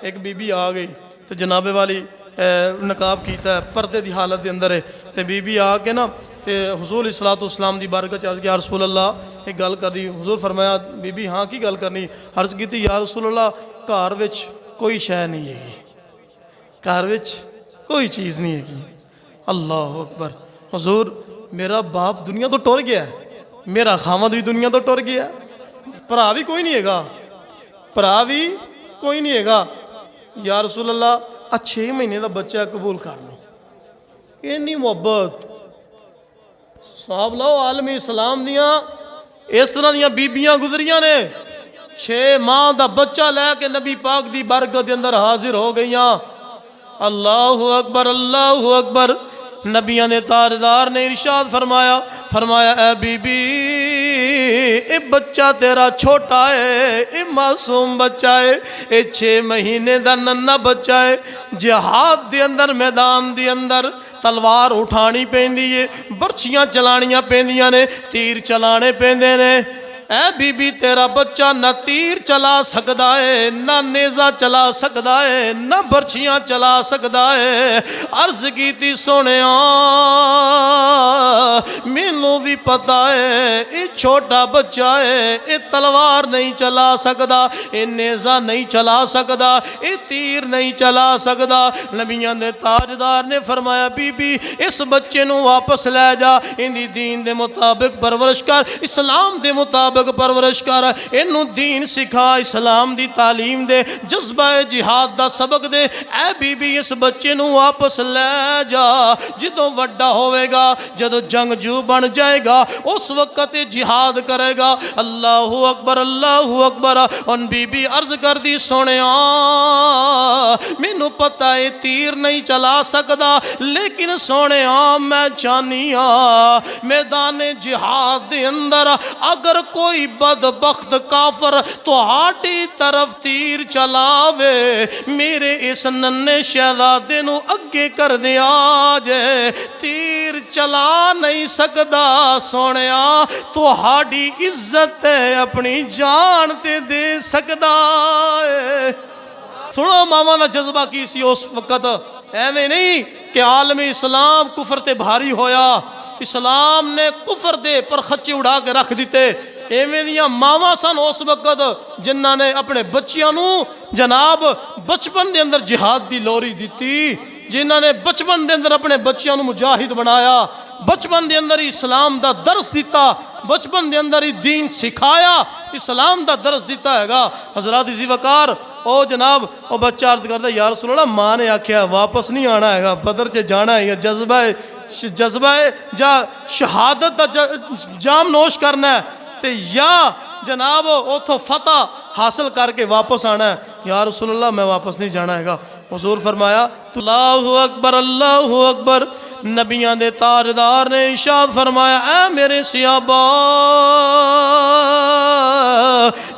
एक बीबी आ गई तो जनाबे वाली नकाब कीता है पर्दे की हालत के अंदर है तो बीबी आके ना तो हुजूर इस्लाम की बारगाह अर्ज किया रसूल अल्लाह एक गल कर दी। हुजूर फरमाया बीबी हाँ की गल करनी? अर्ज की या रसूल अल्लाह घर विच कोई शै नहीं हैगी, घर विच कोई चीज़ नहीं हैगी। अल्लाह अकबर। हुजूर मेरा बाप दुनिया तो टुर गया, मेरा खामद भी दुनिया तो टुर गया, भरा भी कोई नहीं हैगा, भरा भी कोई नहीं हैगा। या रसूल अल्लाह 6 महीने का बच्चा कबूल कर लो। इन्नी मुहब्बत साहब लो आलमी इस्लाम दियाँ इस तरह दियाँ बीबियाँ गुजरियाँ ने 6 माह का बच्चा लैके नबी पाक की बरकत के अंदर हाजिर हो गई। अल्लाह अकबर अल्लाह अकबर। नबिया ने ताजदार ने इरशाद फरमाया फरमाया ए बीबी ये बच्चा तेरा छोटा है, ये मासूम बच्चा है, ये 6 महीने का नन्ना बच्चा है। जिहाद के अंदर मैदान के अंदर तलवार उठानी पैंदी है, बर्छियाँ चलानियाँ पैंदियां ने, तीर चलाने पैंदे ने। ऐ बीबी तेरा बच्चा न तीर चला सकता है, ना नेज़ा चला सकता है, ना बर्छियाँ चला सकता है। अर्ज की थी सोने मैनू भी पता है ये छोटा बच्चा है, ये तलवार नहीं चला सकता, ये नेज़ा नहीं चला सकता, ये तीर नहीं चला सकता। नबियां दे ताजदार ने फरमाया बीबी इस बच्चे नू वापस ले जा, इन्दी दीन दे मुताबिक परवरिश कर, इस्लाम दे मुताबिक परवरिश कर, इनू दीन सिखा, इस्लाम दी तालीम दे, जज्बा जिहाद दा सबक दे। ऐ बीबी इस बच्चे नू वापस ले जा, जदों वड्डा होवेगा, जदों जंगजू बन जाएगा उस वक्त जिहाद करेगा। अल्लाहु अकबर अल्लाहु अकबर। उन बीबी अर्ज कर दी सोने मैनू पता है तीर नहीं चला सकता, लेकिन सोने मैं चाहनी मैदान जिहाद दे अंदर अगर कोई बदबख्त काफर तुहाडी तरफ तीर चलावे, मेरे इस नन्हे शहजादे नू अगे कर दिया जे, तीर चला नहीं सकदा सोनिया, तुहाडी इज्जत अपनी जान ते दे सकदा है। सुनो मामा का जज्बा की सी उस वक्त, एवें नहीं कि आलमी इस्लाम कुफर ते भारी होया, इस्लाम ने कुफर दे पर खच्चे उड़ा के रख दिते। एवें दियां मावां सन उस वक्त जिन्हां ने अपने बच्चियां नू जनाब बचपन दे अंदर जिहाद दी लोरी दिती, जिन्हां ने बचपन दे अंदर अपने बच्चियां नू मुजाहिद बनाया, बचपन दे अंदर इस्लाम दा दर्स दिता, बचपन दे अंदर ही दीन सिखाया, इस्लाम दा दर्स दिता हैगा। हजरत इसी वकार ओ जनाब ओ बच्चा अर्ज करता या रसूल अल्लाह माँ ने आख्या वापस नहीं आना हैगा, बदर च जाना है, जज्बा है जा शहादत दा जाम नोश करना है ते या जनाब उतो फतह हासिल करके वापस आना है। या रसूल अल्लाह मैं वापस नहीं जाना हैगा। हुजूर फरमाया अल्लाहु अकबर अल्लाहु अकबर। नबियां दे ताजदार ने इरशाद फरमाया ऐ मेरे सियाबा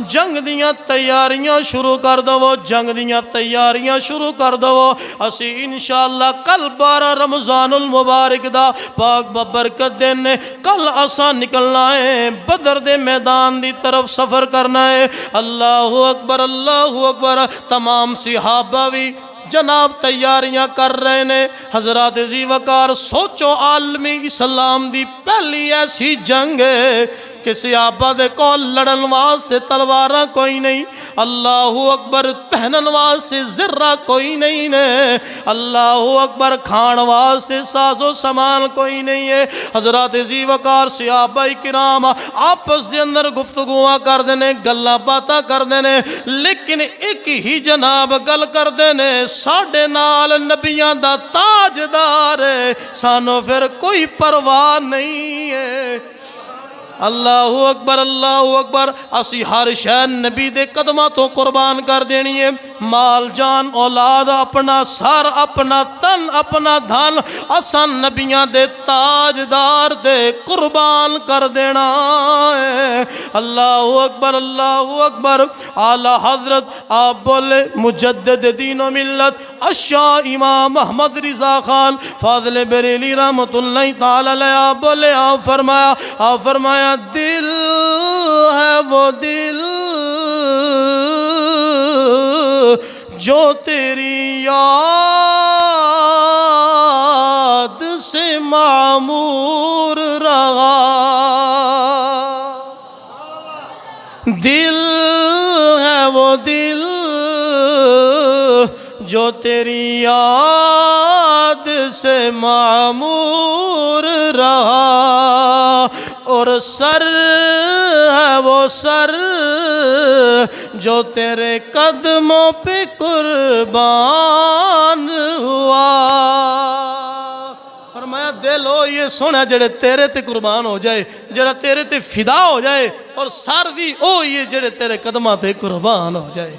जंग दियां तैयारियां शुरू कर दवो, जंग दियां तैयारियां शुरू कर दवो। असी इंशाअल्लाह कल 12 रमजानुल मुबारक दा पाक बबरकत दिन ने कल असा निकलना है, बदर दे मैदान दी तरफ सफ़र करना है। अल्लाहु अकबर अल्लाहु अकबर। तमाम सिहाबा भी जनाब तैयारियां कर रहे ने। हजरत जी वकार सोचो आलमी इस्लाम दी पहली ऐसी जंग है कि सिहाबा दे कोल लड़न वास्ते तलवारां कोई नहीं, अल्लाहु अकबर पहनन वास्ते ज़र्रा कोई नहीं ने, अल्लाहु अकबर खान वास्ते साजो समान कोई नहीं है। हजरत जी वकार सिहाबा किराम आपस के अंदर गुफ्तगुआं करते ने, गल्लां बातां करते ने, लेकिन एक ही जनाब गल करते ने साडे नाल नबियां दा ताजदार है, सानू फिर कोई परवाह नहीं है। अल्लाहु अकबर अल्लाहु अकबर। असी हर शै नबी दे कदमां तो कुर्बान कर देनी है, माल जान औलाद अपना सर अपना तन अपना धन असा नबियां दे ताजदार दे कुर्बान कर देना है। अल्लाहु अकबर अल्लाहु अकबर। आला हजरत आप बोले मुजद्दिद दीन व मिल्लत अशाह इमाम अहमद रिजा खान फाज़िल बरेली रहमतुल्लाह तआला अलैह आप बोले आप फरमाया दिल है वो दिल जो तेरी याद से मामूर रहा, दिल है वो दिल जो तेरी याद से मामूर रहा, और सर है वो सर जो तेरे कदमों पे कुर्बान हुआ। फरमाया दिल हो ये सोना जेड़े तेरे ते कुर्बान हो जाए, जेड़ा तेरे ते फिदा हो जाए, और सर भी ओ ये जेड़े तेरे कदमां ते कुर्बान हो जाए।